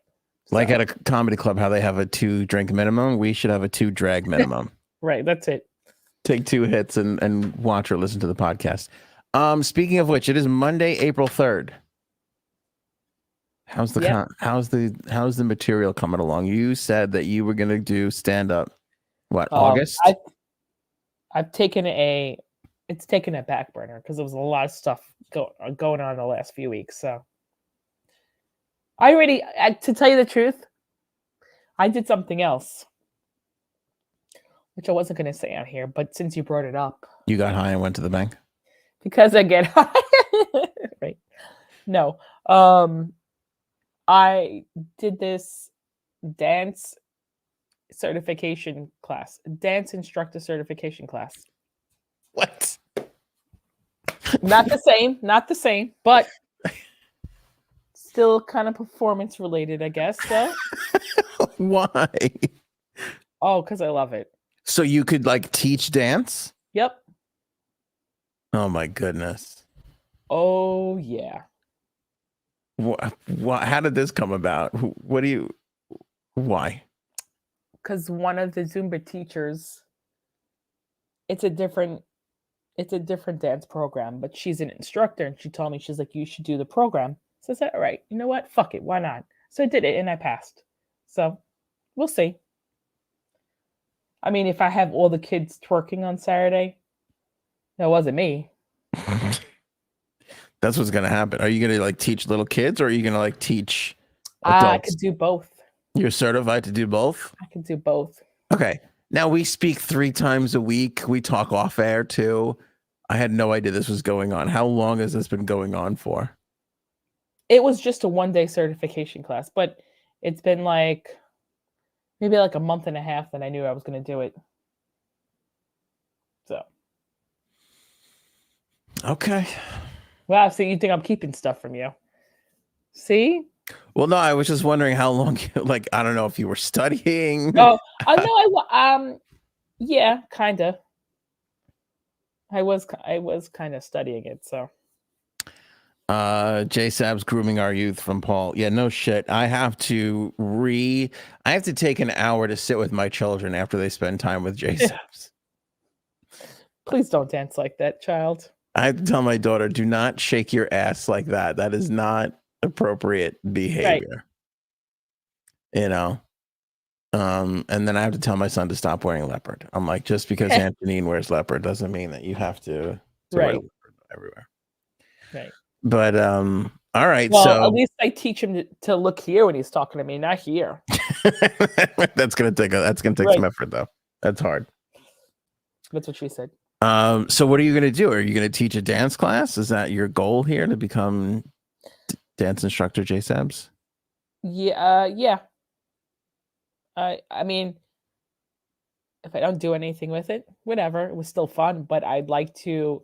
Like at a comedy club, how they have a 2-drink minimum. We should have a 2-drag minimum. Right. That's it. Take 2 hits and watch or listen to the podcast. Speaking of which, it is Monday, April 3rd. How's the material coming along? You said that you were going to do stand up. What, August? I've taken it's taken a back burner because there was a lot of stuff going on the last few weeks. So to tell you the truth, I did something else, which I wasn't going to say on here, but since you brought it up. You got high and went to the bank? Because I get high. Right. No. I did this dance certification class, dance instructor certification class. What? Not the same, but still kind of performance related, I guess. So why? Oh, because I love it. So you could like teach dance? Yep. Oh my goodness. Oh yeah. What? How did this come about? Why? Because one of the Zumba teachers, it's a different dance program, but she's an instructor, and she told me, she's like, you should do the program. So I said, all right, you know what? Fuck it, why not? So I did it, and I passed. So we'll see. I mean, if I have all the kids twerking on Saturday, that wasn't me. That's what's gonna happen. Are you gonna like teach little kids, or are you gonna like teach adults? I could do both. You're certified to do both? I can do both. Okay. Now we speak 3 times a week. We talk off air too. I had no idea this was going on. How long has this been going on for? It was just a 1-day certification class, but it's been like maybe like a month and a half that I knew I was going to do it. So. Okay. Wow. So you think I'm keeping stuff from you? See? Well, no, I was just wondering how long, like, I don't know if you were studying. Oh, no, yeah, kind of. I was kind of studying it, so. J Sab's grooming our youth from Paul. Yeah, no shit. I have to take an hour to sit with my children after they spend time with J Sabs. Please don't dance like that, child. I have to tell my daughter, do not shake your ass like that. That is not appropriate behavior. Right. You know? And then I have to tell my son to stop wearing leopard. I'm like, just because Antonine wears leopard doesn't mean that you have to wear leopard everywhere. Right. But all right. Well, so at least I teach him to look here when he's talking to me, not here. That's gonna take some effort though. That's hard. That's what she said. So what are you gonna do? Are you gonna teach a dance class? Is that your goal here, to become dance instructor J Sabs? Yeah. I mean, if I don't do anything with it, whatever. It was still fun, but I'd like to,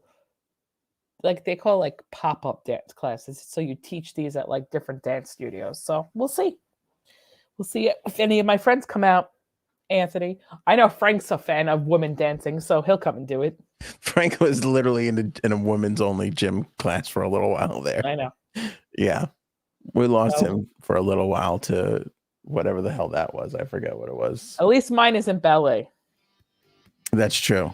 like, they call like pop-up dance classes. So you teach these at like different dance studios. So we'll see. We'll see if any of my friends come out. Anthony, I know Frank's a fan of women dancing, so he'll come and do it. Frank was literally in a women's only gym class for a little while there. I know. Yeah, we lost him for a little while to whatever the hell that was. I forget what it was. At least mine isn't ballet. That's true.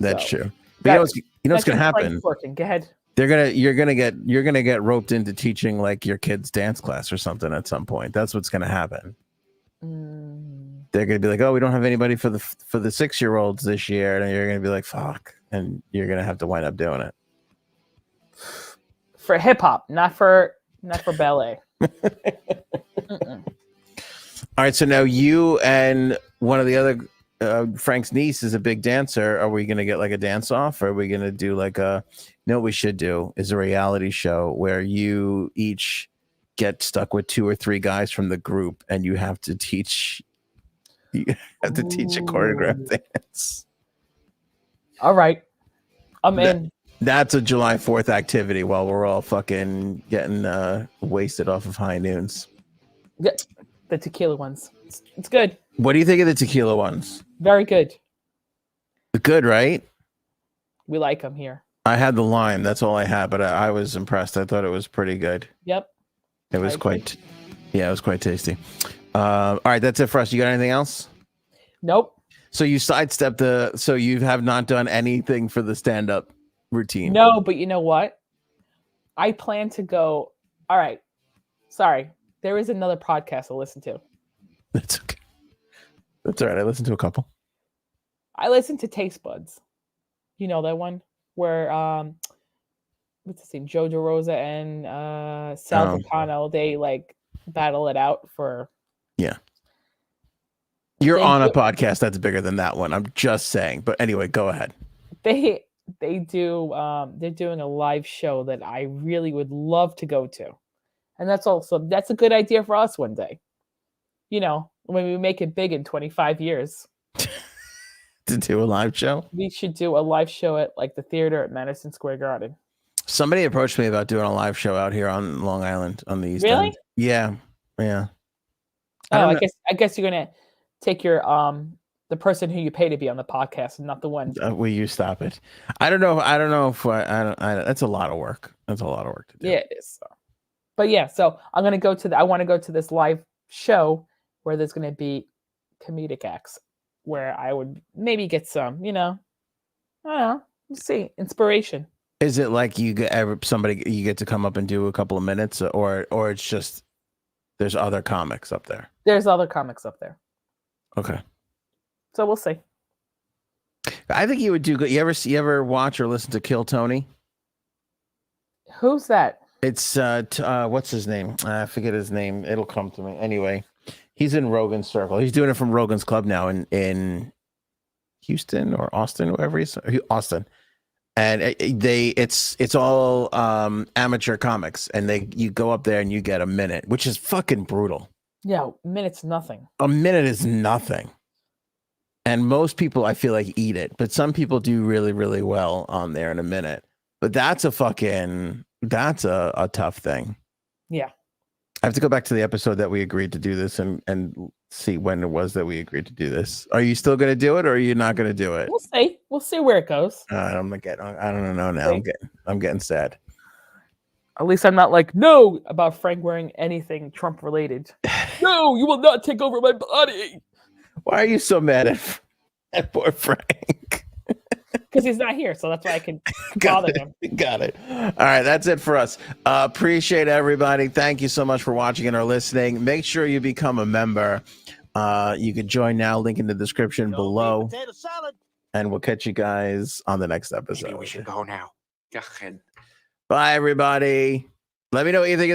That's true. But you know what's gonna happen? Working. Go ahead. You're gonna get roped into teaching like your kid's dance class or something at some point. That's what's gonna happen. They're gonna be like, oh, we don't have anybody for the 6-year-olds this year, and you're gonna be like, fuck, and you're gonna have to wind up doing it for hip hop, not for ballet. All right, so now you and one of the other Frank's niece is a big dancer. Are we gonna get like a dance off? Or are we gonna do like a? You know what we should do is a reality show where you each get stuck with 2 or 3 guys from the group, and you have to teach. You have to teach a choreographed dance. All right, I'm in. That's a July 4th activity while we're all fucking getting wasted off of high noons. Yeah, the tequila ones. It's good. What do you think of the tequila ones? Very good. Good, right? We like them here. I had the lime. That's all I had, but I was impressed. I thought it was pretty good. Yep. It was quite tasty. All right, that's it for us. You got anything else? Nope. So you sidestepped so you have not done anything for the stand-up routine. No, but you know what? I plan to go. All right. Sorry. There is another podcast I listen to. That's okay. That's all right. I listened to a couple. I listened to Taste Buds. You know that one where what's his name? Jojo Rosa and Sal Vulcano, they like battle it out for. Yeah. You're on a podcast that's bigger than that one. I'm just saying. But anyway, go ahead. They do they're doing a live show that I really would love to go to. And that's a good idea for us one day. You know, when we make it big in 25 years. To do a live show? We should do a live show at like the theater at Madison Square Garden. Somebody approached me about doing a live show out here on Long Island on the East Really? End. Yeah. Oh, I guess you're gonna take your the person who you pay to be on the podcast and not the one. Will you stop it? I don't know if that's a lot of work. That's a lot of work to do. Yeah, it is. But yeah, so I'm gonna go to I want to go to this live show where there's gonna be comedic acts where I would maybe get some, you know, I don't know, let's see, inspiration. Is it like you get to come up and do a couple of minutes, or it's just there's other comics up there? There's other comics up there. Okay. So we'll see. I think you would do good. You ever watch or listen to Kill Tony? Who's that? It's what's his name? I forget his name. It'll come to me. Anyway, he's in Rogan's circle. He's doing it from Rogan's club now in Houston or Austin, wherever he's Austin. And it's all amateur comics, and you go up there and you get a minute, which is fucking brutal. Yeah, a minute's nothing. A minute is nothing. And most people, I feel like, eat it, but some people do really, really well on there in a minute. But that's a tough thing. Yeah. I have to go back to the episode that we agreed to do this and see when it was that we agreed to do this. Are you still going to do it, or are you not going to do it? We'll see. We'll see where it goes. I don't know now. I'm getting sad. At least I'm not like, no, about Frank wearing anything Trump related. No, you will not take over my body. Why are you so mad at poor Frank? because he's not here, so that's why I can Got bother it. him. Got it. All right, that's it for us. Appreciate everybody. Thank you so much for watching and or listening. Make sure you become a member. You can join now. Link in the description below. Potato salad. And we'll catch you guys on the next episode. Maybe we should go now. Go ahead. Bye, everybody. Let me know what you think of this.